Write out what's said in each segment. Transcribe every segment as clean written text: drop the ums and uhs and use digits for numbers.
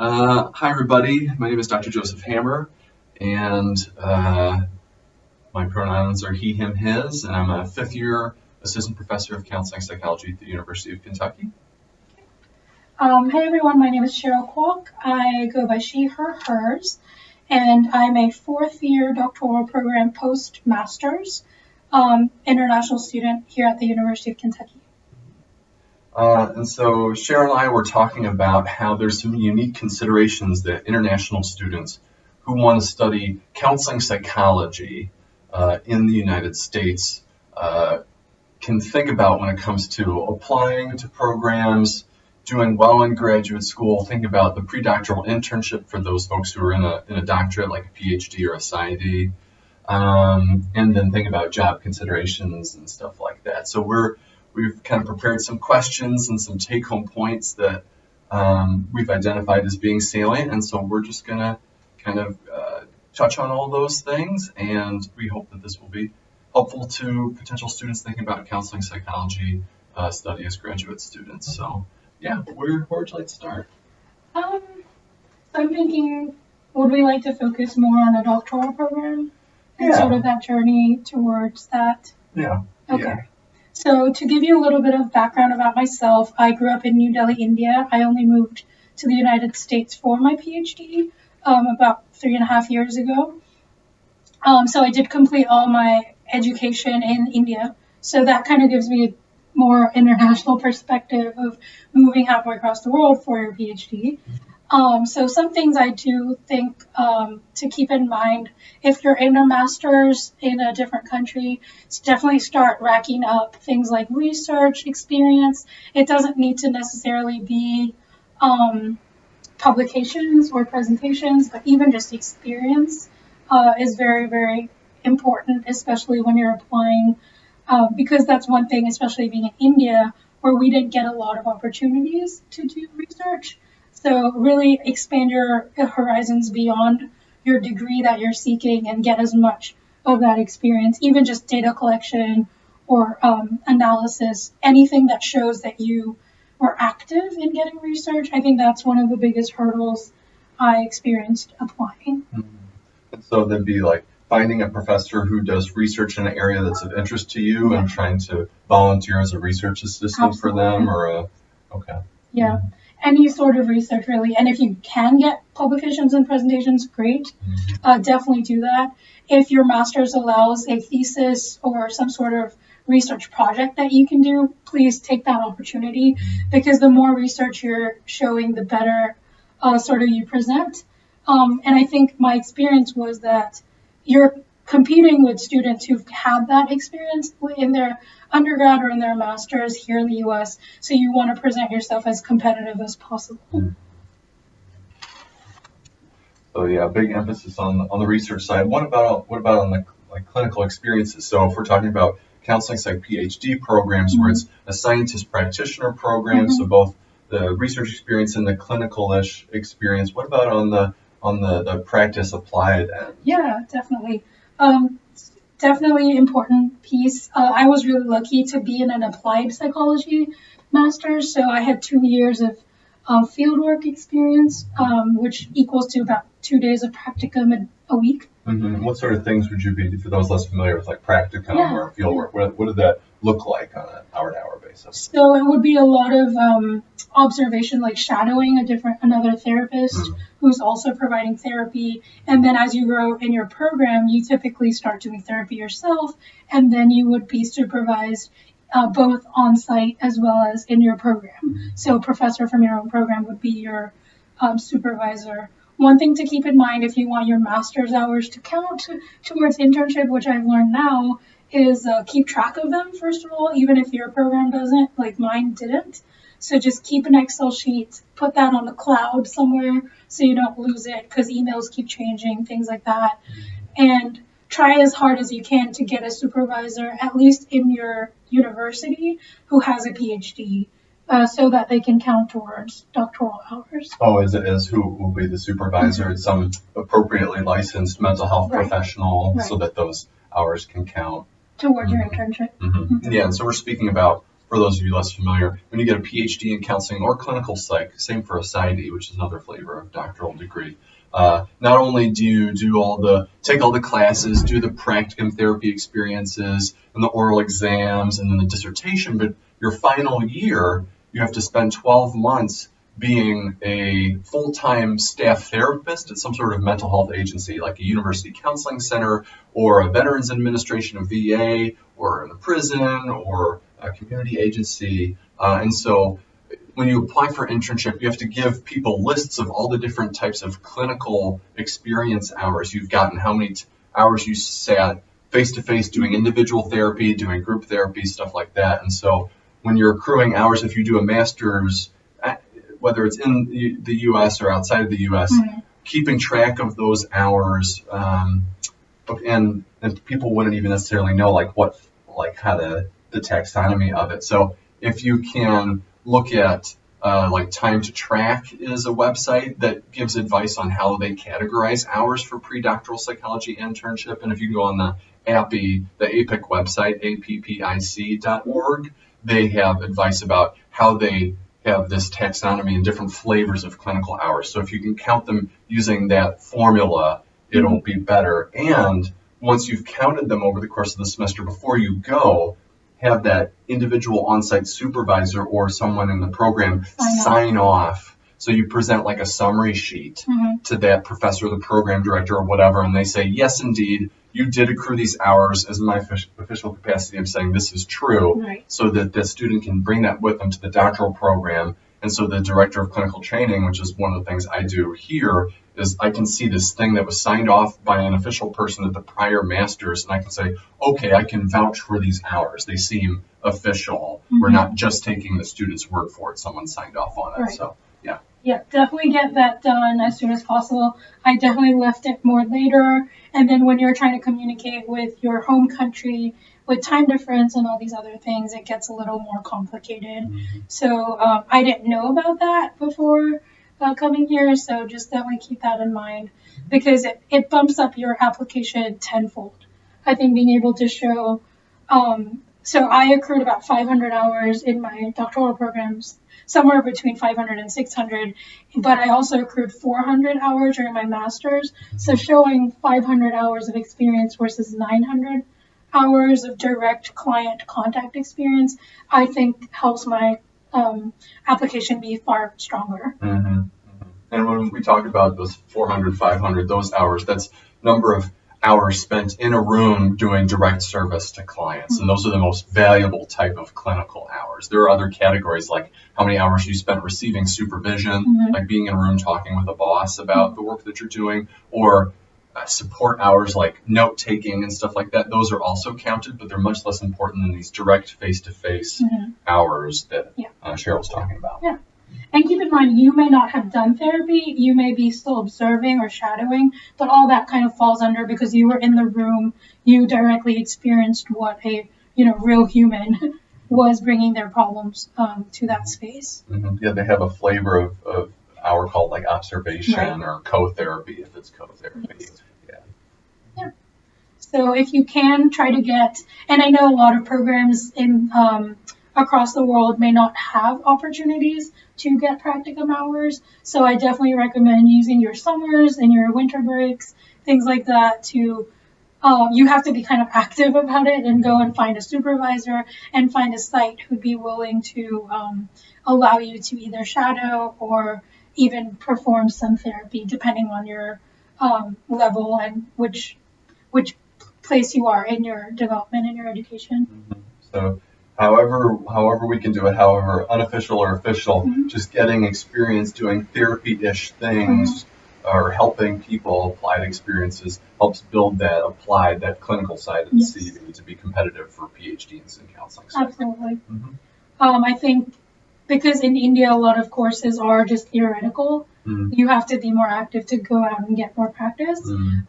Hi, everybody. My name is Dr. Joseph Hammer, and my pronouns are he, him, his, and I'm a fifth-year assistant professor of counseling psychology at the University of Kentucky. Hey everyone, my name is Cheryl Kwok. I go by she, her, hers, and I'm a fourth-year doctoral program post-master's international student here at the University of Kentucky. And so Cheryl and I were talking about how there's some unique considerations that international students who want to study counseling psychology in the United States can think about when it comes to applying to programs, doing well in graduate school. Think about the pre-doctoral internship for those folks who are in a doctorate, like a PhD or a PsyD, and then think about job considerations and stuff like that. So we've kind of prepared some questions and some take-home points that we've identified as being salient, and so we're just going to kind of touch on all those things, and we hope that this will be helpful to potential students thinking about counseling psychology study as graduate students. So, yeah, where would you like to start? So I'm thinking, would we like to focus more on a doctoral program and sort of that journey towards that? Yeah. Okay. Yeah. So to give you a little bit of background about myself, I grew up in New Delhi, India. I only moved to the United States for my PhD about 3.5 years ago. So I did complete all my education in India. So that kind of gives me a more international perspective of moving halfway across the world for your PhD. So some things I do think to keep in mind if you're in a master's in a different country, definitely start racking up things like research experience. It doesn't need to necessarily be publications or presentations, but even just experience is very, very important, especially when you're applying, because that's one thing, especially being in India, where we didn't get a lot of opportunities to do research. So really expand your horizons beyond your degree that you're seeking and get as much of that experience, even just data collection or analysis, anything that shows that you were active in getting research. I think that's one of the biggest hurdles I experienced applying. And so that'd be like finding a professor who does research in an area that's of interest to you and trying to volunteer as a research assistant for them okay. Yeah. Any sort of research, really. And if you can get publications and presentations, great. Definitely do that. If your master's allows a thesis or some sort of research project that you can do, please take that opportunity, because the more research you're showing, the better sort of you present. And I think my experience was that you're competing with students who've had that experience in their undergrad or in their master's here in the U.S., so you want to present yourself as competitive as possible. So yeah, big emphasis on the research side. What about on the clinical experiences? So if we're talking about counseling psych PhD programs where it's a scientist practitioner program, so both the research experience and the clinical-ish experience, what about on the practice applied end? Yeah, definitely. Definitely important piece. I was really lucky to be in an applied psychology master's, so I had 2 years of fieldwork experience, which equals to about 2 days of practicum a week. What sort of things would you be, for those less familiar with like practicum or fieldwork, what did that look like on an hour-to-hour basis? So it would be a lot of observation, like shadowing another therapist who's also providing therapy. And then as you grow in your program, you typically start doing therapy yourself, and then you would be supervised both on site as well as in your program. So a professor from your own program would be your supervisor. One thing to keep in mind if you want your master's hours to count towards internship, which I've learned now, is keep track of them, first of all, even if your program doesn't, like mine didn't. So just keep an Excel sheet, put that on the cloud somewhere so you don't lose it, because emails keep changing, things like that. And try as hard as you can to get a supervisor, at least in your university, who has a PhD. So that they can count towards doctoral hours. Oh, is who will be the supervisor? Some appropriately licensed mental health professional, so that those hours can count towards your internship. Yeah, and so we're speaking about for those of you less familiar, when you get a PhD in counseling or clinical psych, same for a PsyD, which is another flavor of doctoral degree. Not only do you take all the classes, do the practicum therapy experiences and the oral exams and then the dissertation, but your final year, you have to spend 12 months being a full-time staff therapist at some sort of mental health agency, like a university counseling center or a Veterans Administration, of VA, or in a prison or a community agency. And so when you apply for internship, you have to give people lists of all the different types of clinical experience hours you've gotten, how many hours you sat face-to-face doing individual therapy, doing group therapy, stuff like that. And so when you're accruing hours, if you do a master's, whether it's in the U.S. or outside of the U.S., keeping track of those hours, and people wouldn't even necessarily know how the taxonomy of it. So if you can look at Time to Track is a website that gives advice on how they categorize hours for pre-doctoral psychology internship, and if you go on the APPIC website, appic.org, they have advice about how they have this taxonomy and different flavors of clinical hours. So if you can count them using that formula, it'll be better. And once you've counted them over the course of the semester, before you go, have that individual on-site supervisor or someone in the program sign off. So you present like a summary sheet to that professor or the program director or whatever, and they say, yes, indeed, you did accrue these hours. As my official capacity, I'm saying this is true, so that the student can bring that with them to the doctoral program. And so the director of clinical training, which is one of the things I do here, is I can see this thing that was signed off by an official person at the prior master's, and I can say, okay, I can vouch for these hours. They seem official. We're not just taking the student's word for it. Someone signed off on it. So, yeah. Yeah, definitely get that done as soon as possible. I definitely left it more later. And then when you're trying to communicate with your home country, with time difference and all these other things, it gets a little more complicated. So I didn't know about that before coming here. So just definitely keep that in mind, because it bumps up your application tenfold. I think being able to show, so I accrued about 500 hours in my doctoral programs, somewhere between 500 and 600, but I also accrued 400 hours during my master's. So showing 500 hours of experience versus 900 hours of direct client contact experience, I think helps my application be far stronger. And when we talk about those 400, 500, those hours, that's number of hours spent in a room doing direct service to clients. And those are the most valuable type of clinical hours. There are other categories like how many hours you spent receiving supervision, like being in a room talking with a boss about the work that you're doing, or support hours like note taking and stuff like that. Those are also counted, but they're much less important than these direct face-to-face hours that Cheryl's talking about. Yeah. And keep in mind, you may not have done therapy, you may be still observing or shadowing, but all that kind of falls under, because you were in the room, you directly experienced what a real human was bringing their problems to that space. Yeah, they have a flavor of hour called like observation or co-therapy, if it's co-therapy. Yeah. So if you can try to get, and I know a lot of programs in across the world may not have opportunities to get practicum hours. So I definitely recommend using your summers and your winter breaks, things like that, to you have to be kind of active about it and go and find a supervisor and find a site who'd be willing to allow you to either shadow or even perform some therapy, depending on your level and which place you are in your development and your education. So however we can do it, however unofficial or official, just getting experience doing therapy-ish things or helping people, applied experiences, helps build that clinical side of the CV to be competitive for PhDs in counseling. Absolutely. I think because in India, a lot of courses are just theoretical. You have to be more active to go out and get more practice.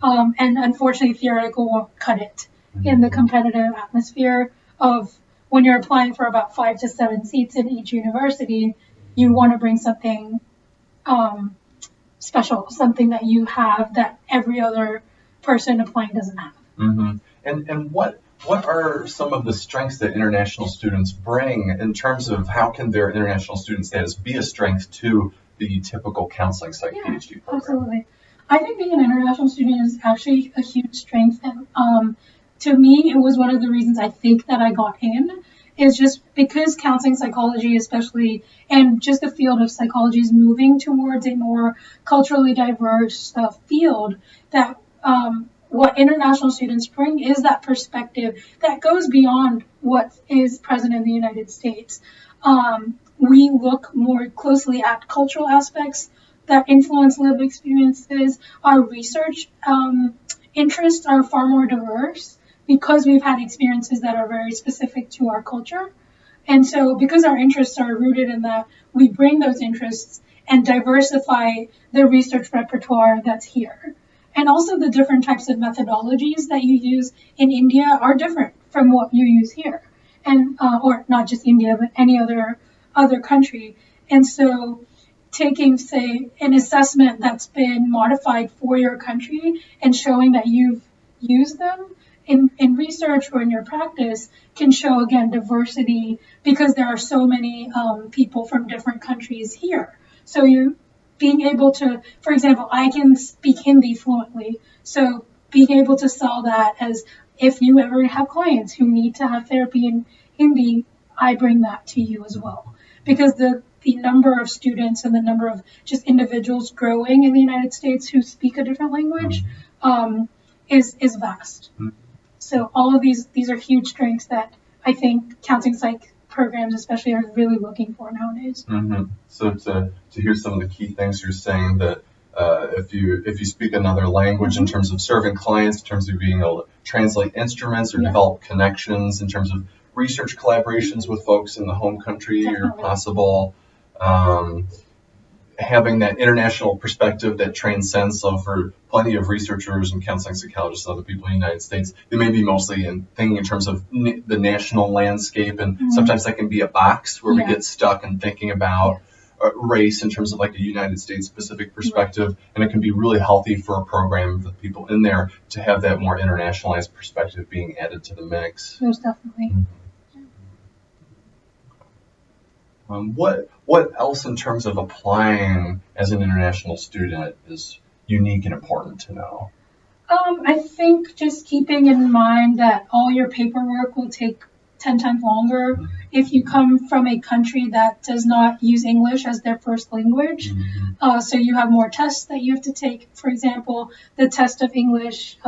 And unfortunately, theoretical won't cut it in the competitive atmosphere of when you're applying for about 5 to 7 seats in each university. You want to bring something special, something that you have that every other person applying doesn't have. And what what are some of the strengths that international students bring in terms of how can their international student status be a strength to the typical counseling psych PhD program? Absolutely. I think being an international student is actually a huge strength. And to me, it was one of the reasons I think that I got in, is just because counseling psychology, especially, and just the field of psychology is moving towards a more culturally diverse field, that what international students bring is that perspective that goes beyond what is present in the United States. We look more closely at cultural aspects that influence lived experiences. Our research interests are far more diverse because we've had experiences that are very specific to our culture. And so because our interests are rooted in that, we bring those interests and diversify the research repertoire that's here. And also the different types of methodologies that you use in India are different from what you use here. And or not just India, but any other country. And so taking, say, an assessment that's been modified for your country and showing that you've used them in research or in your practice can show, again, diversity because there are so many people from different countries here. So you being able to, for example, I can speak Hindi fluently. So being able to sell that as if you ever have clients who need to have therapy in Hindi, I bring that to you as well. Because the number of students and the number of just individuals growing in the United States who speak a different language is vast. So all of these are huge strengths that I think counseling psych programs especially are really looking for nowadays. So to hear some of the key things you're saying, that if you speak another language in terms of serving clients, in terms of being able to translate instruments or develop connections, in terms of research collaborations with folks in the home country are possible. Having that international perspective that transcends for plenty of researchers and counseling psychologists and other people in the United States. They may be mostly thinking in terms of the national landscape, and sometimes that can be a box where we get stuck in thinking about race in terms of like a United States specific perspective, and it can be really healthy for a program for the people in there to have that more internationalized perspective being added to the mix. Most definitely. What else in terms of applying as an international student is unique and important to know? I think just keeping in mind that all your paperwork will take 10 times longer if you come from a country that does not use English as their first language. So you have more tests that you have to take. For example, the test of English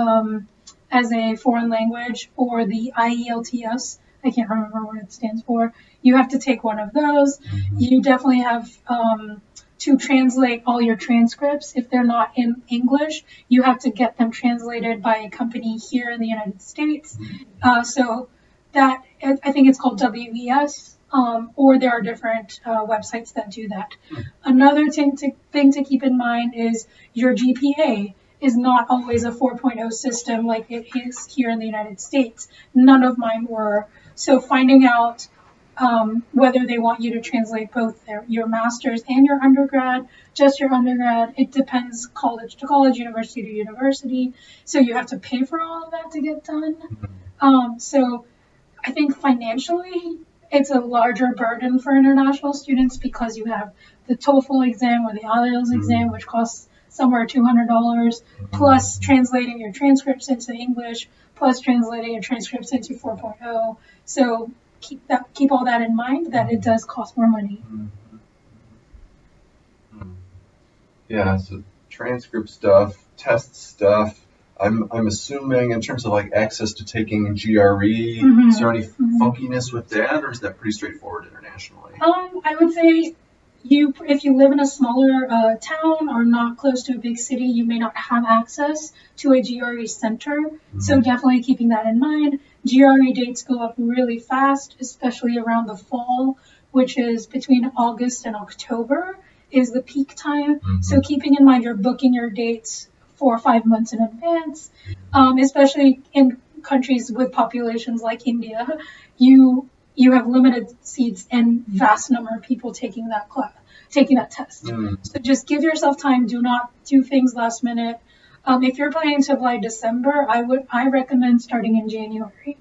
as a foreign language, or the IELTS. I can't remember what it stands for. You have to take one of those. You definitely have to translate all your transcripts. If they're not in English, you have to get them translated by a company here in the United States. So that, I think it's called WES, or there are different websites that do that. Another thing to keep in mind is your GPA is not always a 4.0 system like it is here in the United States. None of mine were. So finding out whether they want you to translate both your master's and your undergrad, just your undergrad, it depends college to college, university to university. So you have to pay for all of that to get done. So I think financially, it's a larger burden for international students because you have the TOEFL exam or the IELTS exam, which costs somewhere $200, plus translating your transcripts into English, plus translating your transcripts into 4.0. So keep all that in mind, that it does cost more money. Yeah, so transcript stuff, test stuff. I'm assuming in terms of like access to taking GRE, is there any funkiness with that, or is that pretty straightforward internationally? I would say if you live in a smaller town or not close to a big city, you may not have access to a GRE center. So definitely keeping that in mind. GRE dates go up really fast, especially around the fall, which is between August and October is the peak time. So keeping in mind you're booking your dates 4 or 5 months in advance, especially in countries with populations like India, you have limited seats and vast number of people taking that test. So just give yourself time. Do not do things last minute. If you're planning to apply December, I recommend starting in January,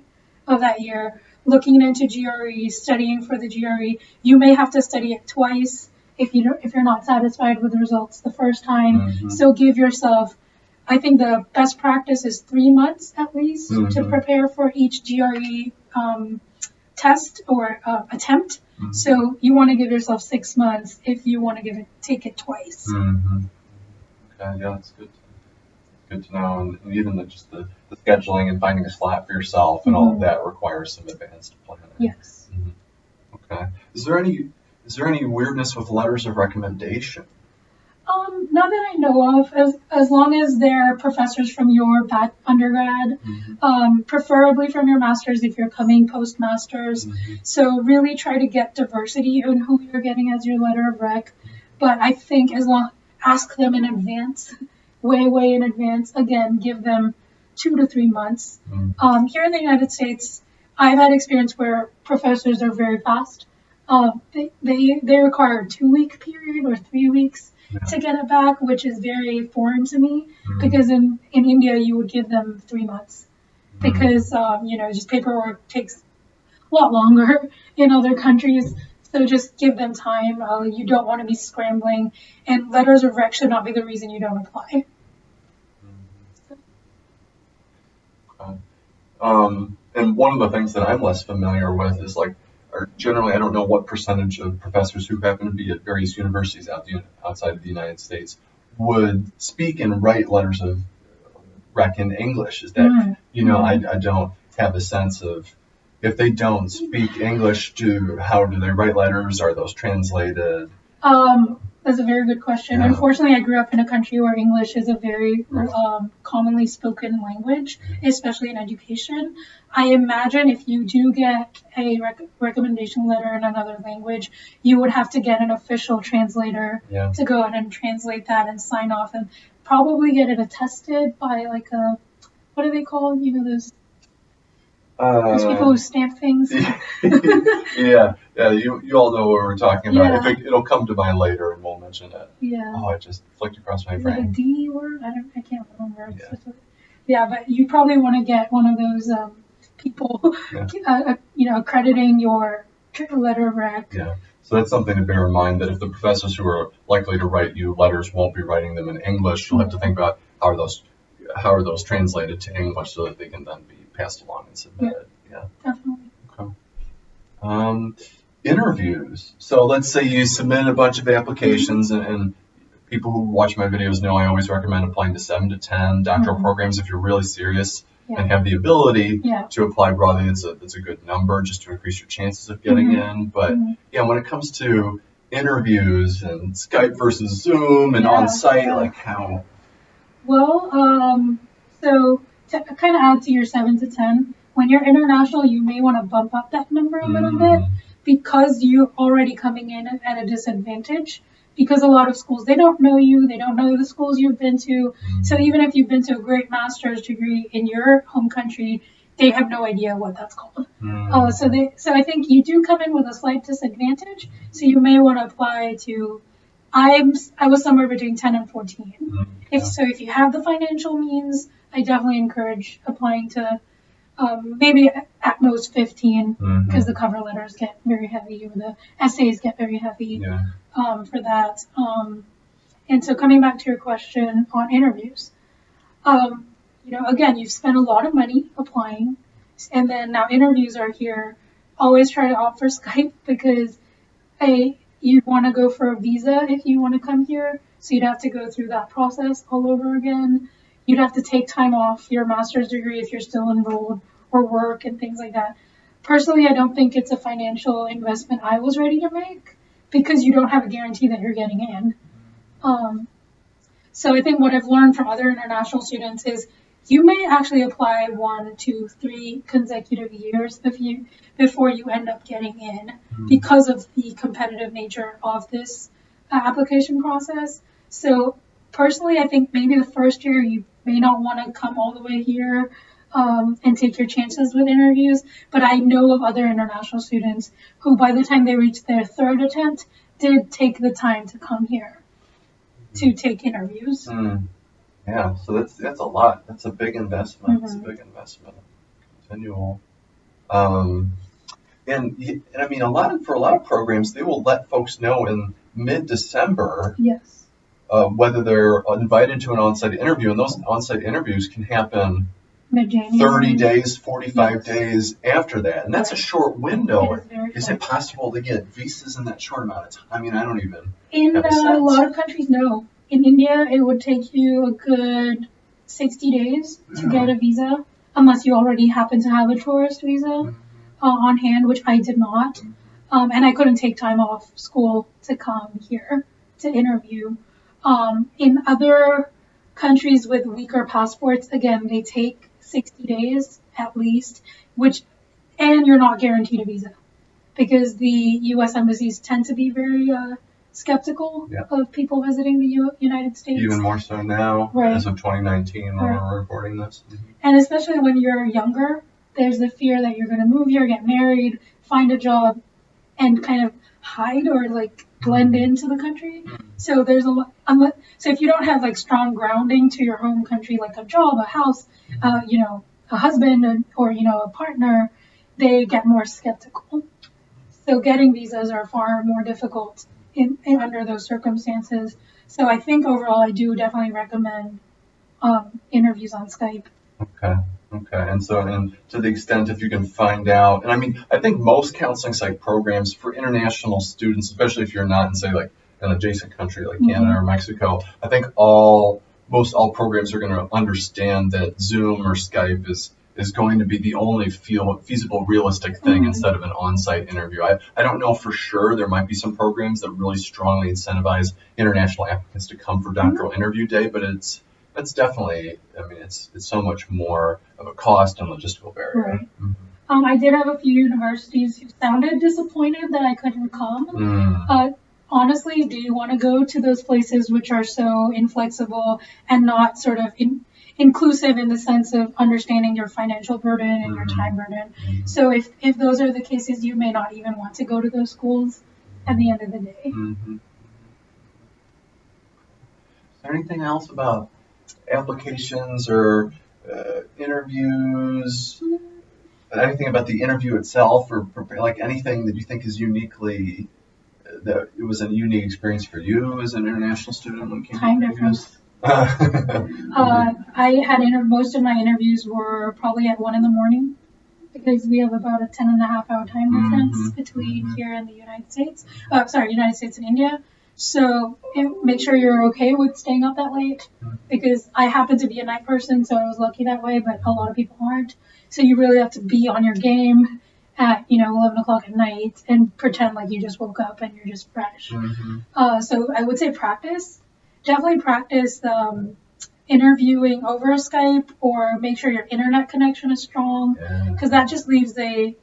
of that year, looking into GRE, studying for the GRE. You may have to study it twice if you're not satisfied with the results the first time. So give yourself, I think the best practice is 3 months at least to prepare for each GRE test or attempt. So you want to give yourself 6 months if you want to take it twice. Okay, yeah, that's good to know. And even just the scheduling and finding a slot for yourself and all of that requires some advanced planning. Yes. Okay. Is there any weirdness with letters of recommendation? Not that I know of, as long as they're professors from your undergrad, preferably from your master's if you're coming post-master's. So really try to get diversity in who you're getting as your letter of rec. But I think ask them in advance, way in advance. Again, give them 2 to 3 months. Here in the United States, I've had experience where professors are very fast. They require a 2-week period or 3 weeks to get it back, which is very foreign to me because in India you would give them 3 months because just paperwork takes a lot longer in other countries. So just give them time. You don't want to be scrambling, and letters of rec should not be the reason you don't apply. And one of the things that I'm less familiar with is generally, I don't know what percentage of professors who happen to be at various universities outside of the United States would speak and write letters of rec in English. Is that, I don't have a sense of, if they don't speak English, how do they write letters? Are those translated? That's a very good question. Yeah. Unfortunately, I grew up in a country where English is a very commonly spoken language, especially in education. I imagine if you do get a recommendation letter in another language, you would have to get an official translator to go ahead and translate that and sign off, and probably get it attested by what do they call, those people who stamp things. Yeah, you all know what we're talking about. Yeah. It'll come to mind later, and we'll mention it. Yeah. Oh, it just flicked across my brain. brain. Is it a D word? I can't remember. Yeah, but you probably want to get one of those people, accrediting your letter of rec. Yeah. So that's something to bear in mind, that if the professors who are likely to write you letters won't be writing them in English, you'll have to think about how are those translated to English so that they can then be passed along and submitted. Yeah, definitely. Okay. Interviews. So let's say you submit a bunch of applications, and people who watch my videos know I always recommend applying to 7 to 10 doctoral programs if you're really serious and have the ability to apply broadly. It's a good number just to increase your chances of getting in. But when it comes to interviews and Skype versus Zoom and on-site, how? Well, so to kind of add to your 7 to 10, when you're international, you may want to bump up that number a little bit because you're already coming in at a disadvantage. Because a lot of schools, they don't know you, they don't know the schools you've been to. So even if you've been to a great master's degree in your home country, they have no idea what that's called. So I think you do come in with a slight disadvantage. So you may want to apply to, I was somewhere between 10 and 14. If you have the financial means, I definitely encourage applying to maybe at most 15, because the cover letters get very heavy, or the essays get very heavy for that. And so coming back to your question on interviews, again, you've spent a lot of money applying, and then now interviews are here. Always try to opt for Skype because you want to go for a visa if you want to come here, so you'd have to go through that process all over again. You'd have to take time off your master's degree if you're still enrolled, or work and things like that. Personally, I don't think it's a financial investment I was ready to make because you don't have a guarantee that you're getting in. So I think what I've learned from other international students is you may actually apply 1, 2, 3 consecutive years before you end up getting in because of the competitive nature of this application process. So personally, I think maybe the first year you may not want to come all the way here and take your chances with interviews, but I know of other international students who by the time they reached their 3rd attempt did take the time to come here to take interviews. Yeah, so that's a lot. That's a big investment. It's a big investment. Continual. And I mean, for a lot of programs, they will let folks know in mid-December Yes. Whether they're invited to an on-site interview, and those on-site interviews can happen Mid-January. 30 days, 45 Yes. days after that, and that's a short window. It is very Is short. it possible to get visas in that short amount of time? I mean, I don't even In have a a sense. lot of countries, no. In India, it would take you a good 60 days to get a visa, unless you already happen to have a tourist visa on hand, which I did not. And I couldn't take time off school to come here to interview. In other countries with weaker passports, again, they take 60 days at least, and you're not guaranteed a visa because the U.S. embassies tend to be very skeptical of people visiting the United States. Even more so now, Right. as of 2019, when we're recording this. And especially when you're younger, there's the fear that you're going to move here, get married, find a job, and kind of hide or like blend into the country. So there's a lot. So if you don't have like strong grounding to your home country, like a job, a house, a husband, or a partner, they get more skeptical. So getting visas are far more difficult in under those circumstances. So I think overall, I do definitely recommend interviews on Skype. Okay. And to the extent if you can find out, and I mean, I think most counseling site programs for international students, especially if you're not in, say, like an adjacent country like Canada or Mexico, I think most all programs are going to understand that Zoom or Skype is going to be the only feasible, realistic thing instead of an on-site interview. I don't know for sure. There might be some programs that really strongly incentivize international applicants to come for doctoral interview day, but it's definitely, I mean, it's so much more of a cost and logistical barrier. Right. I did have a few universities who sounded disappointed that I couldn't come. Honestly, do you want to go to those places which are so inflexible and not sort of inclusive in the sense of understanding your financial burden and your time burden? So if those are the cases, you may not even want to go to those schools at the end of the day. Is there anything else about applications or interviews? Anything about the interview itself, or like anything that you think is uniquely that it was a unique experience for you as an international student when it came Time to difference. I had most of my interviews were probably at 1 a.m. because we have about a 10.5-hour time difference between here and the United States. United States and India. So make sure you're okay with staying up that late because I happen to be a night person, so I was lucky that way, but a lot of people aren't. So you really have to be on your game at 11 o'clock at night and pretend like you just woke up and you're just fresh. So I would say definitely practice interviewing over Skype, or make sure your internet connection is strong, because that just leaves an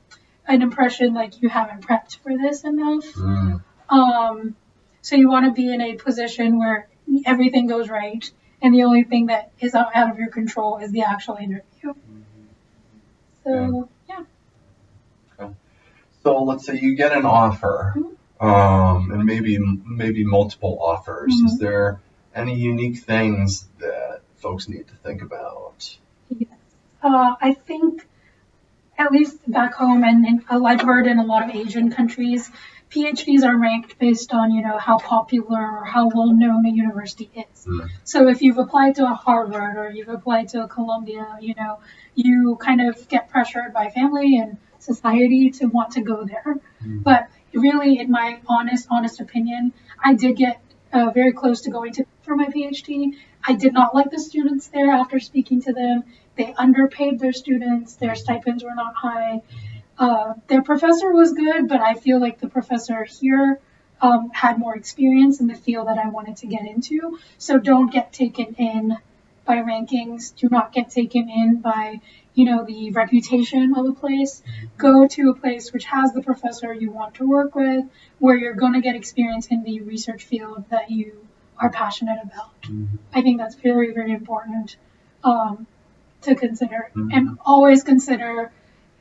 impression like you haven't prepped for this enough. So you want to be in a position where everything goes right, and the only thing that is out of your control is the actual interview. So, yeah. Okay. So let's say you get an offer, and maybe multiple offers. Is there any unique things that folks need to think about? Yes. I think, at least back home, and I've heard in a lot of Asian countries, PhDs are ranked based on, how popular or how well known a university is. So if you've applied to a Harvard or you've applied to a Columbia, you kind of get pressured by family and society to want to go there. But really, in my honest opinion, I did get very close to going for my PhD. I did not like the students there after speaking to them. They underpaid their students. Their stipends were not high. Their professor was good, but I feel like the professor here had more experience in the field that I wanted to get into. So don't get taken in by rankings. Do not get taken in by, the reputation of a place. Go to a place which has the professor you want to work with, where you're going to get experience in the research field that you are passionate about. I think that's very, very important to consider. And always consider,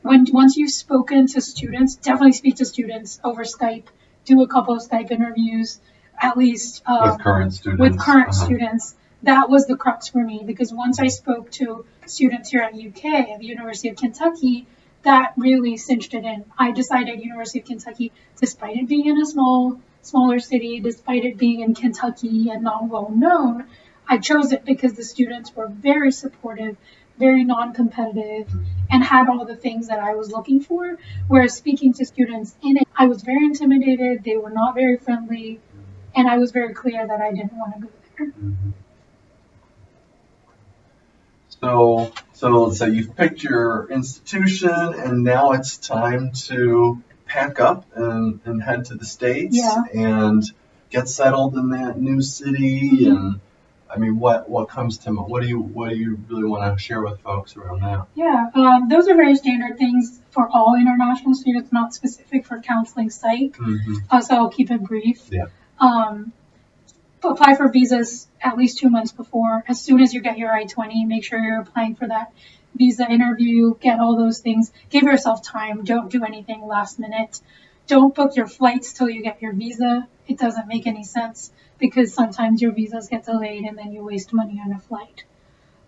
once you've spoken to students, definitely speak to students over Skype. Do a couple of Skype interviews, at least with current students. That was the crux for me, because once I spoke to students here at UK, at the University of Kentucky, that really cinched it in. I decided University of Kentucky, despite it being in a smaller city, despite it being in Kentucky and not well known, I chose it because the students were very supportive, very non-competitive, and had all the things that I was looking for. Whereas speaking to students in it, I was very intimidated. They were not very friendly, and I was very clear that I didn't want to go there. So you've picked your institution, and now it's time to pack up and head to the States and get settled in that new city. And I mean, what comes to mind? What do you really want to share with folks around that? Yeah, those are very standard things for all international students, not specific for counseling psych. So I'll keep it brief. Yeah. Apply for visas at least 2 months before. As soon as you get your I-20, make sure you're applying for that visa interview, get all those things. Give yourself time. Don't do anything last minute. Don't book your flights till you get your visa. It doesn't make any sense because sometimes your visas get delayed and then you waste money on a flight.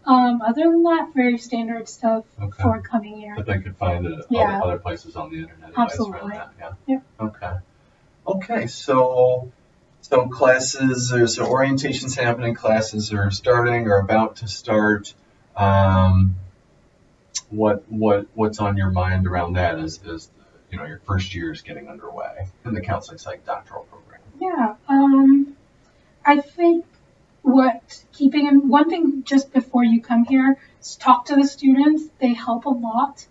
Other than that, very standard stuff for coming here. But they could find it other places on the internet. Absolutely. Yeah. Okay. So classes, there's orientations happening, classes are starting or about to start. What's on your mind around that as your first year is getting underway in the counseling psych doctoral program? Yeah. I think one thing just before you come here is talk to the students. They help a lot.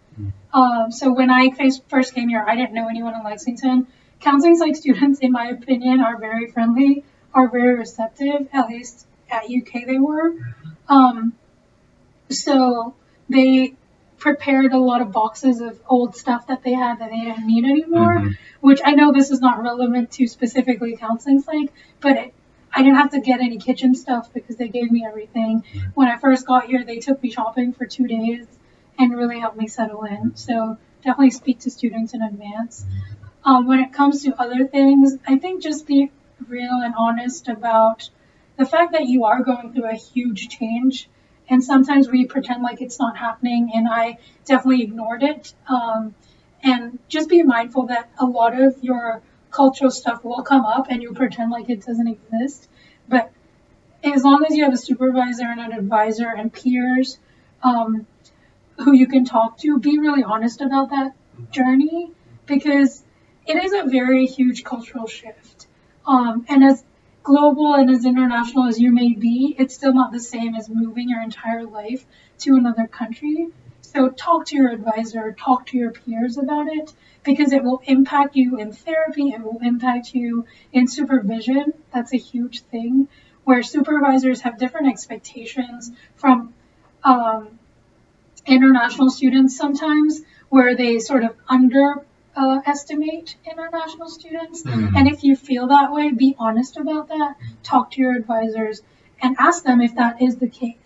So when I first came here, I didn't know anyone in Lexington. Counseling psych students, in my opinion, are very friendly, are very receptive, at least at UK they were. So they prepared a lot of boxes of old stuff that they had that they didn't need anymore, which I know this is not relevant to specifically counseling psych, but I didn't have to get any kitchen stuff because they gave me everything. When I first got here, they took me shopping for 2 days and really helped me settle in. So definitely speak to students in advance. When it comes to other things, I think just be real and honest about the fact that you are going through a huge change. And sometimes we pretend like it's not happening, and I definitely ignored it. And just be mindful that a lot of your cultural stuff will come up and you pretend like it doesn't exist. But as long as you have a supervisor and an advisor and peers who you can talk to, be really honest about that journey, because it is a very huge cultural shift. And as global and as international as you may be, it's still not the same as moving your entire life to another country. So talk to your advisor, talk to your peers about it, because it will impact you in therapy, it will impact you in supervision. That's a huge thing, where supervisors have different expectations from international students sometimes, where they sort of underestimate international students. And if you feel that way, be honest about that. Talk to your advisors and ask them if that is the case.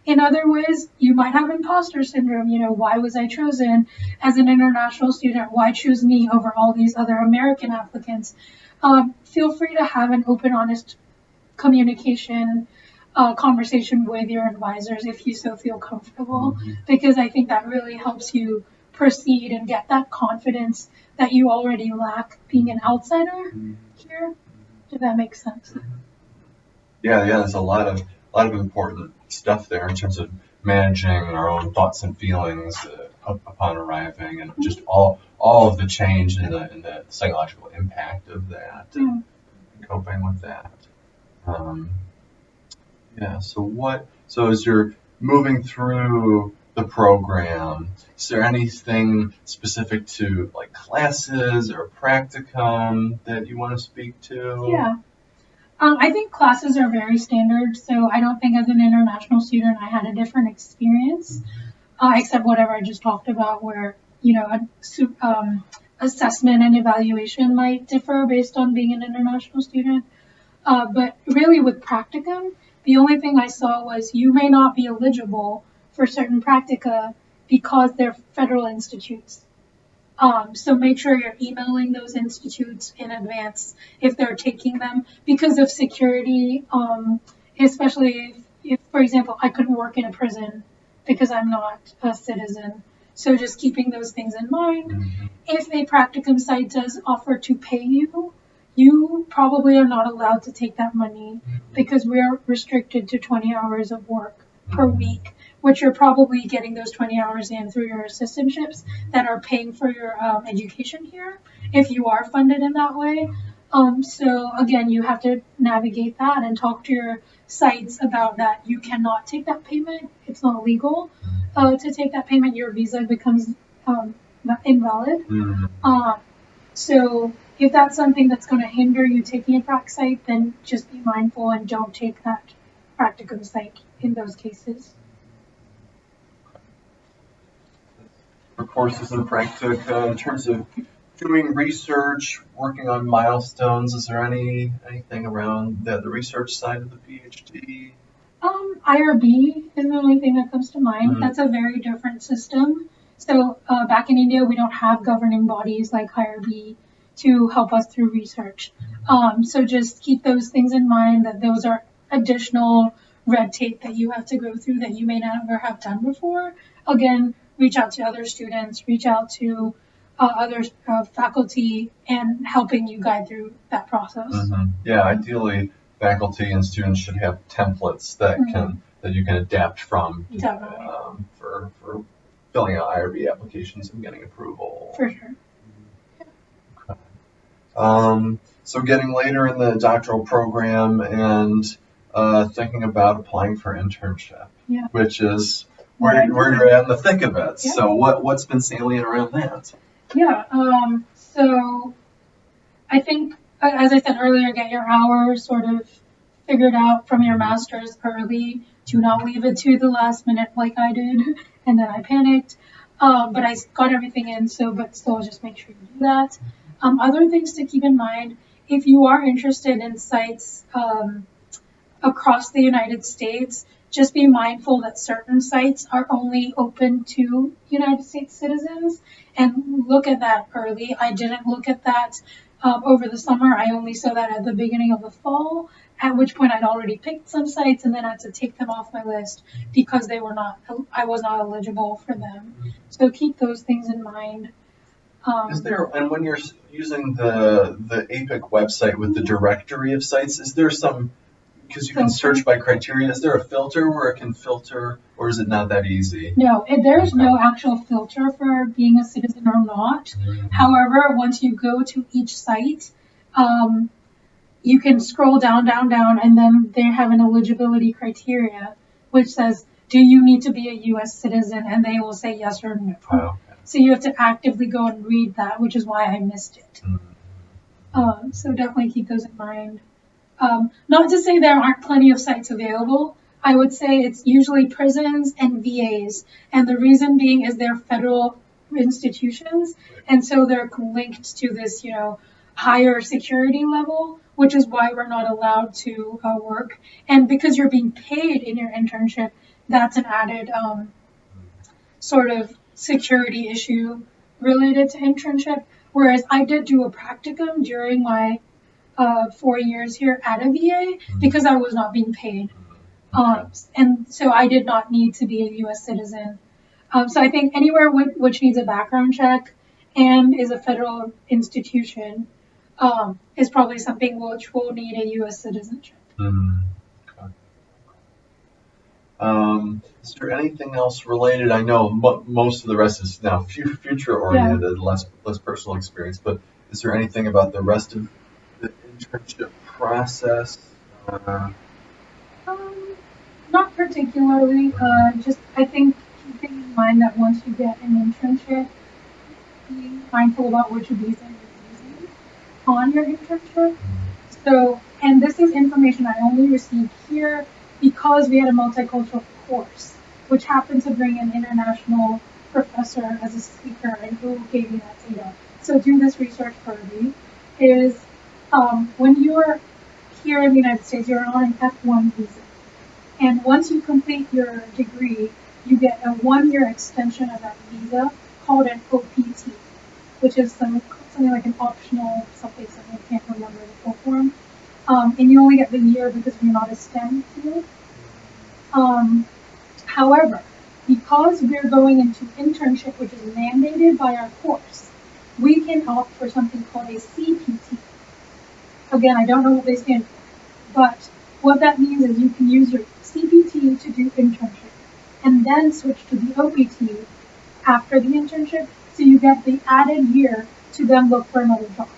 In other ways, you might have imposter syndrome. Why was I chosen as an international student? Why choose me over all these other American applicants? Feel free to have an open, honest conversation with your advisors if you so feel comfortable, because I think that really helps you proceed and get that confidence that you already lack being an outsider here, if that makes sense. Yeah, there's a lot of important stuff there in terms of managing our own thoughts and feelings upon arriving, and just all of the change and the psychological impact of that, and coping with that. So as you're moving through the program, is there anything specific to like classes or practicum that you want to speak to? Yeah. I think classes are very standard, so I don't think as an international student I had a different experience, except whatever I just talked about, where assessment and evaluation might differ based on being an international student. But really with practicum, the only thing I saw was you may not be eligible for certain practica because they're federal institutes. So make sure you're emailing those institutes in advance if they're taking them, because of security, especially if, for example, I couldn't work in a prison because I'm not a citizen. So just keeping those things in mind. Mm-hmm. If a practicum site does offer to pay you, you probably are not allowed to take that money because we are restricted to 20 hours of work per week, which you're probably getting those 20 hours in through your assistantships that are paying for your education here, if you are funded in that way. So again, you have to navigate that and talk to your sites about that. You cannot take that payment. It's not legal to take that payment. Your visa becomes invalid. So if that's something that's going to hinder you taking a prac site, then just be mindful and don't take that practicum site in those cases. For courses in practic, in terms of doing research, working on milestones, is there anything around the research side of the PhD? IRB is the only thing that comes to mind. That's a very different system. So back in India, we don't have governing bodies like IRB to help us through research. So just keep those things in mind, that those are additional red tape that you have to go through that you may never have done before. Again, reach out to other students, reach out to other faculty, and helping you guide through that process. Yeah, ideally, faculty and students should have templates that you can adapt from for filling out IRB applications and getting approval. For sure. So getting later in the doctoral program and thinking about applying for internship, which is where you're at in the thick of it. Yeah. So what's been salient around that? Yeah. So I think, as I said earlier, get your hours sort of figured out from your master's early. Do not leave it to the last minute like I did, and then I panicked. But I got everything in, but still just make sure you do that. Other things to keep in mind, if you are interested in sites across the United States, just be mindful that certain sites are only open to United States citizens, and look at that early. I didn't look at that over the summer. I only saw that at the beginning of the fall, at which point I'd already picked some sites and then had to take them off my list because I was not eligible for them. So keep those things in mind. Is there, and when you're using the APIC website with the directory of sites, is there some, because you can search by criteria, is there a filter where it can filter, or is it not that easy? No, there's no actual filter for being a citizen or not. However, once you go to each site, you can scroll down, and then they have an eligibility criteria, which says, do you need to be a U.S. citizen? And they will say yes or no. Oh. So you have to actively go and read that, which is why I missed it. So definitely keep those in mind. Not to say there aren't plenty of sites available. I would say it's usually prisons and VAs. And the reason being is they're federal institutions. And so they're linked to this, higher security level, which is why we're not allowed to work. And because you're being paid in your internship, that's an added sort of security issue related to internship. Whereas I did do a practicum during my 4 years here at a VA because I was not being paid. And so I did not need to be a U.S. citizen. So I think anywhere which needs a background check and is a federal institution is probably something which will need a U.S. citizenship. Is there anything else related? I know most of the rest is now future-oriented, less personal experience, but is there anything about the rest of the internship process? Not particularly. Just I think keeping in mind that once you get an internship, be mindful about which visa you're using on your internship. So, and this is information I only received here because we had a multicultural course, which happened to bring an international professor as a speaker and who gave me that data. So do this research early. Is when you're here in the United States, you're on an F1 visa. And once you complete your degree, you get a 1-year extension of that visa called an OPT, which is something like an optional something, I can't remember the full form. And you only get the year because you're not a STEM field. However, because we're going into internship, which is mandated by our course, we can opt for something called a CPT. Again, I don't know what they stand for, but what that means is you can use your CPT to do internship and then switch to the OPT after the internship, so you get the added year to then look for another job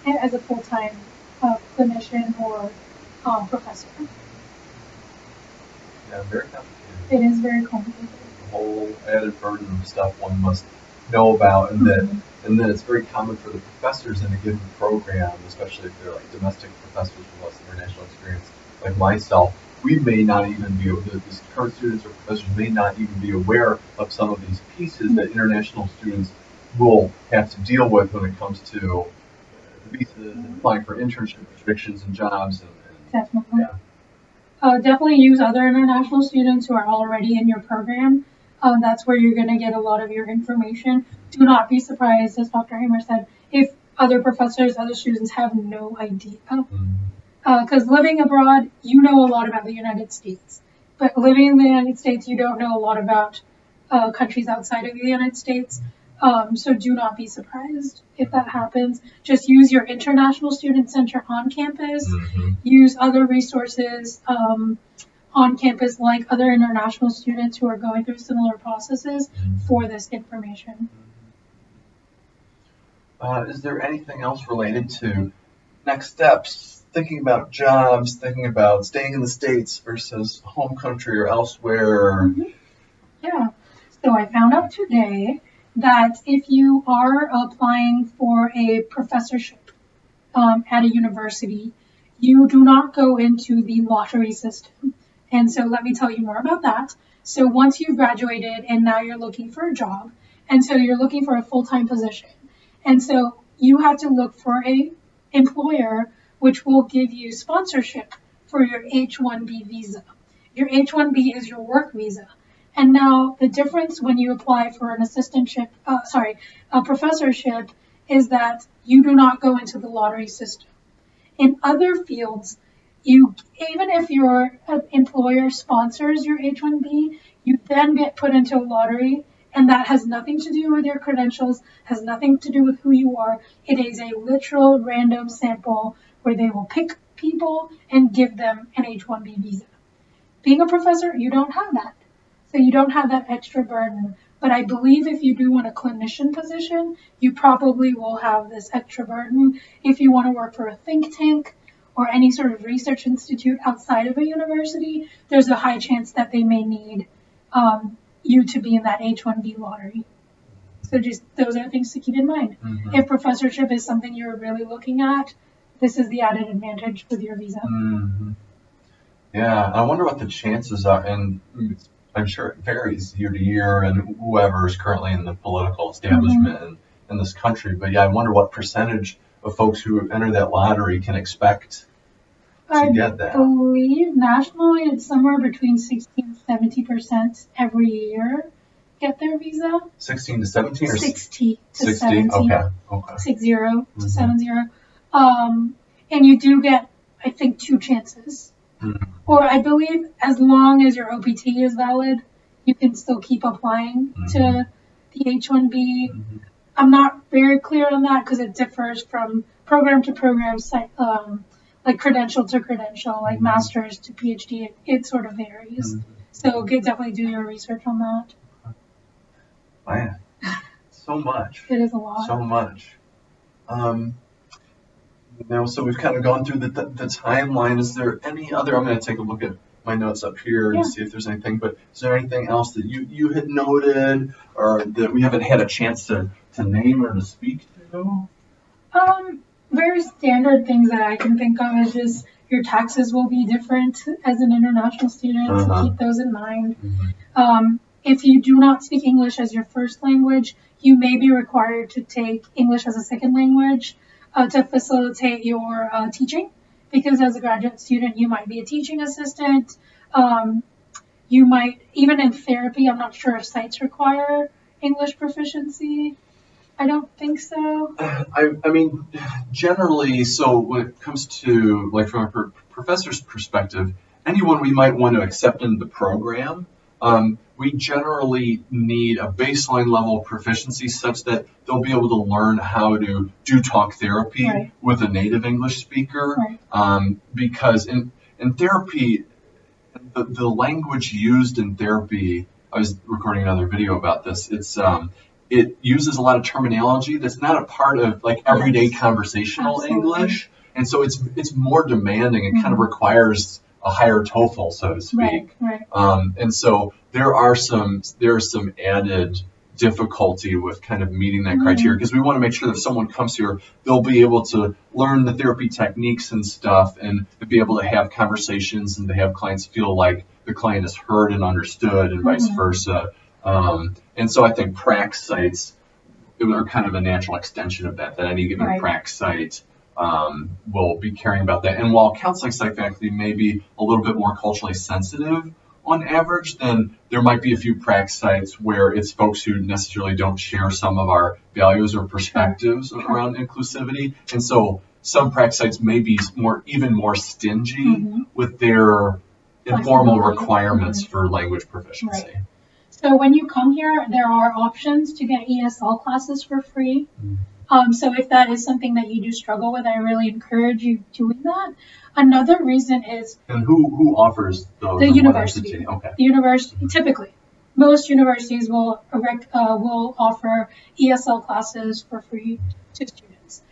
as a full-time clinician or professor. Yeah, very complicated. It is very complicated. The whole added burden of stuff one must know about, and then it's very common for the professors in a given program, especially if they're like domestic professors with less international experience, like myself. We may not even be, these current students or professors may not even be aware of some of these pieces that international students will have to deal with when it comes to visas and applying for internship restrictions and jobs. Definitely. Definitely use other international students who are already in your program. That's where you're going to get a lot of your information. Do not be surprised, as Dr. Hamer said, if other professors, other students have no idea. Because living abroad, you know a lot about the United States. But living in the United States, you don't know a lot about countries outside of the United States. So do not be surprised if that happens. Just use your International Student Center on campus. Use other resources on campus like other international students who are going through similar processes for this information. Is there anything else related to next steps, thinking about jobs, thinking about staying in the States versus home country or elsewhere? Yeah. So I found out today that if you are applying for a professorship at a university, you do not go into the lottery system. And so let me tell you more about that. So once you've graduated and now you're looking for a job, and so you're looking for a full-time position, and so you have to look for a employer which will give you sponsorship for your H-1B visa. Your H-1B is your work visa. And now the difference when you apply for an a professorship is that you do not go into the lottery system. In other fields, even if your employer sponsors your H-1B, you then get put into a lottery, and that has nothing to do with your credentials, has nothing to do with who you are. It is a literal random sample where they will pick people and give them an H-1B visa. Being a professor, you don't have that. So you don't have that extra burden. But I believe if you do want a clinician position, you probably will have this extra burden. If you want to work for a think tank or any sort of research institute outside of a university, there's a high chance that they may need you to be in that H-1B lottery. So just those are things to keep in mind. If professorship is something you're really looking at, this is the added advantage with your visa. Yeah, I wonder what the chances are, and I'm sure it varies year to year and whoever is currently in the political establishment in this country. But yeah, I wonder what percentage of folks who enter that lottery can expect to get that. I believe nationally it's somewhere between 16 and 70% every year get their visa. 16 to 17 or 60 to 60? 70. Okay. 60 to 70. And you do get, I think, 2 chances. Or I believe as long as your OPT is valid, you can still keep applying to the H-1B. I'm not very clear on that because it differs from program to program, like credential to credential, like master's to PhD. It sort of varies. So definitely do your research on that. Man, so much. It is a lot. So much. So we've kind of gone through the timeline. Is there any other? I'm going to take a look at my notes up here and see if there's anything. But is there anything else that you had noted or that we haven't had a chance to name or to speak to? Very standard things that I can think of is just your taxes will be different as an international student. So keep those in mind. If you do not speak English as your first language, you may be required to take English as a second language to facilitate your teaching, because as a graduate student, you might be a teaching assistant. You might, even in therapy, I'm not sure if sites require English proficiency. I don't think so. I mean, generally, so when it comes to, like, from a professor's perspective, anyone we might want to accept into the program, we generally need a baseline level of proficiency such that they'll be able to learn how to do talk therapy with a native English speaker. Because in therapy, the language used in therapy, I was recording another video about this, it uses a lot of terminology that's not a part of like everyday conversational English. And so it's more demanding. It kind of requires a higher TOEFL, so to speak. And so there's some added difficulty with kind of meeting that criteria, because we want to make sure that if someone comes here, they'll be able to learn the therapy techniques and stuff, and to be able to have conversations and to have clients feel like the client is heard and understood, and vice versa. And so I think prac sites are kind of a natural extension of that any given prac site will be caring about that. And while counseling site faculty may be a little bit more culturally sensitive on average, then there might be a few prac sites where it's folks who necessarily don't share some of our values or perspectives around inclusivity. And so some prac sites may be even more stingy with their informal requirements for language proficiency. So when you come here, there are options to get ESL classes for free. So if that is something that you do struggle with, I really encourage you doing that. Another reason is... And who offers those? The university. Okay. The university, typically. Most universities will offer ESL classes for free to students.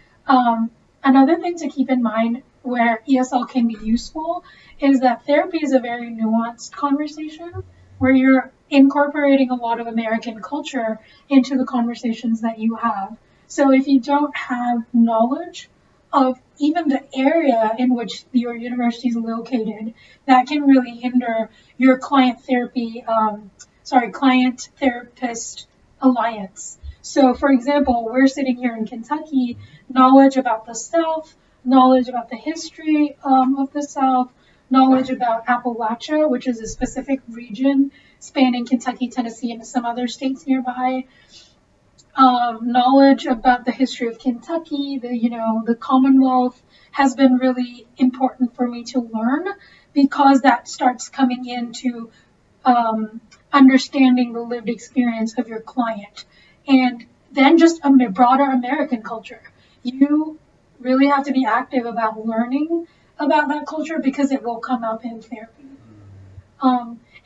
Another thing to keep in mind where ESL can be useful is that therapy is a very nuanced conversation where you're incorporating a lot of American culture into the conversations that you have. So if you don't have knowledge of even the area in which your university is located, that can really hinder your client-therapist alliance. So for example, we're sitting here in Kentucky, knowledge about the South, knowledge about the history of the South, knowledge about Appalachia, which is a specific region spanning Kentucky, Tennessee, and some other states nearby. Knowledge about the history of Kentucky, the Commonwealth has been really important for me to learn, because that starts coming into understanding the lived experience of your client. And then just a broader American culture. You really have to be active about learning about that culture, because it will come up in therapy.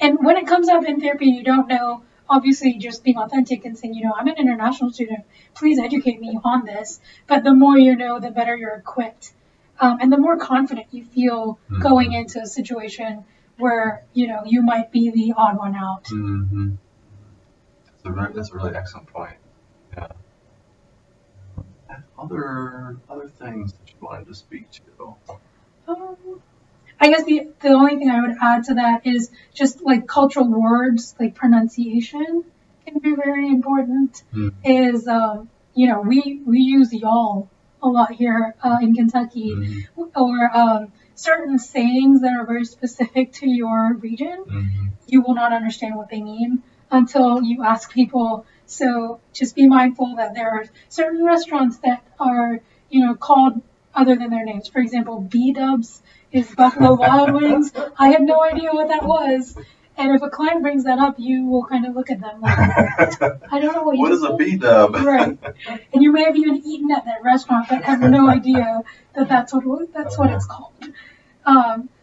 And when it comes up in therapy, you don't know, obviously just being authentic and saying, I'm an international student, please educate me on this. But the more you know, the better you're equipped. And the more confident you feel going into a situation where, you might be the odd one out. That's a really excellent point. Yeah. Other things that you wanted to speak to? I guess the only thing I would add to that is just like cultural words, like pronunciation can be very important. Is, we use y'all a lot here in Kentucky, or certain sayings that are very specific to your region. You will not understand what they mean until you ask people. So just be mindful that there are certain restaurants that are, called other than their names. For example, B-dubs is Buffalo Wild Wings. I had no idea what that was. And if a client brings that up, you will kind of look at them like, I don't know what is a B-dub? Right. And you may have even eaten at that restaurant, but have no idea that's what it's called.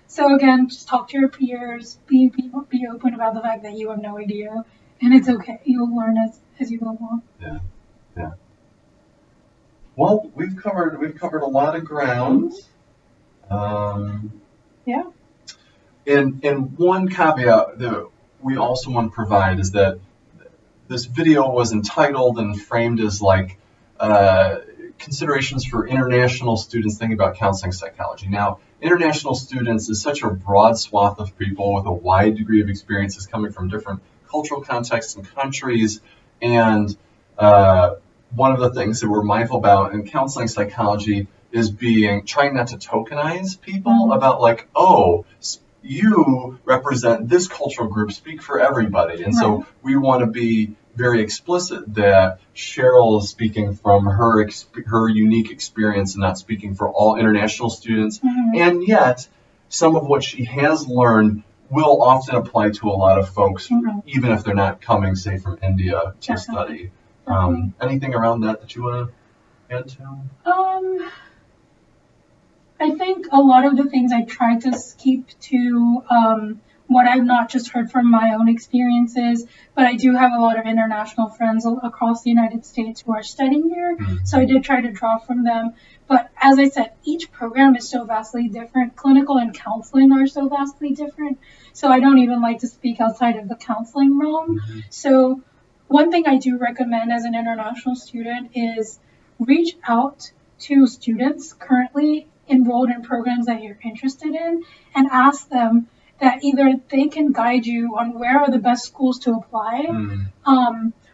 So again, just talk to your peers. Be open about the fact that you have no idea, and it's okay. You'll learn as you go along. Yeah. Well, we've covered a lot of ground. Yeah. And one caveat that we also want to provide is that this video was entitled and framed as like considerations for international students thinking about counseling psychology. Now, international students is such a broad swath of people with a wide degree of experiences coming from different cultural contexts and countries. And one of the things that we're mindful about in counseling psychology is trying not to tokenize people about like, you represent this cultural group, speak for everybody. And so we want to be very explicit that Cheryl is speaking from her unique experience and not speaking for all international students. And yet, some of what she has learned will often apply to a lot of folks, Mhm. even if they're not coming, say, from India to Definitely. study. Definitely. Anything around that you want to add to? I think a lot of the things I try to keep to what I've not just heard from my own experiences, but I do have a lot of international friends across the United States who are studying here. So I did try to draw from them. But as I said, each program is so vastly different. Clinical and counseling are so vastly different. So I don't even like to speak outside of the counseling realm. So one thing I do recommend as an international student is reach out to students currently enrolled in programs that you're interested in and ask them that either they can guide you on where are the best schools to apply,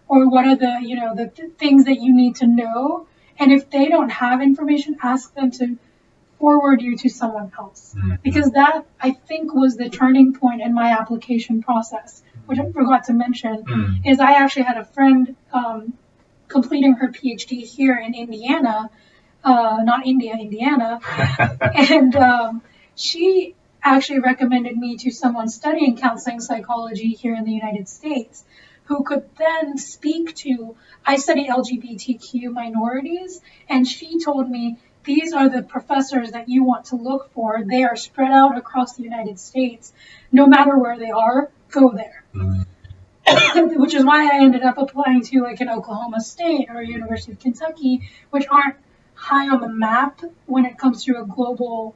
or what are the things that you need to know. And if they don't have information, ask them to forward you to someone else. Because that, I think, was the turning point in my application process, which I forgot to mention, is I actually had a friend completing her PhD here in Indiana, not India, Indiana. And she actually recommended me to someone studying counseling psychology here in the United States who could then speak to, I study LGBTQ minorities, and she told me these are the professors that you want to look for. They are spread out across the United States. No matter where they are, go there. Which is why I ended up applying to like an Oklahoma State or University of Kentucky, which aren't high on the map when it comes to a global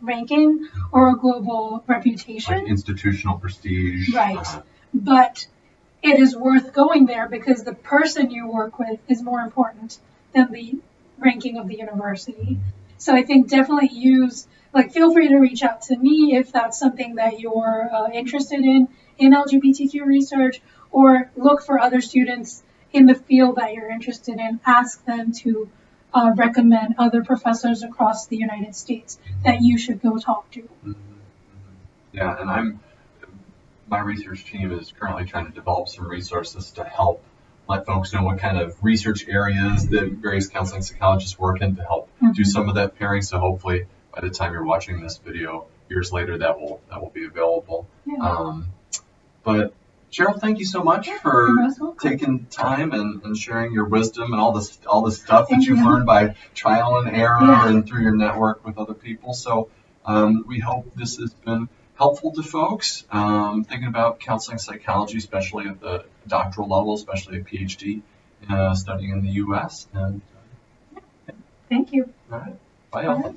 ranking or a global reputation. Like institutional prestige. Right. But it is worth going there because the person you work with is more important than the ranking of the university. So I think definitely feel free to reach out to me if that's something that you're interested in LGBTQ research, or look for other students in the field that you're interested in. Ask them to recommend other professors across the United States that you should go talk to. Yeah, and my research team is currently trying to develop some resources to help let folks know what kind of research areas that various counseling psychologists work in to help do some of that pairing. So hopefully by the time you're watching this video years later, that will be available. Yeah. But Cheryl, thank you so much for taking time and sharing your wisdom and all this stuff that you've learned by trial and error and through your network with other people. So we hope this has been helpful to folks thinking about counseling psychology, especially at the doctoral level, especially a PhD studying in the U.S. And thank you. All right. Bye, all.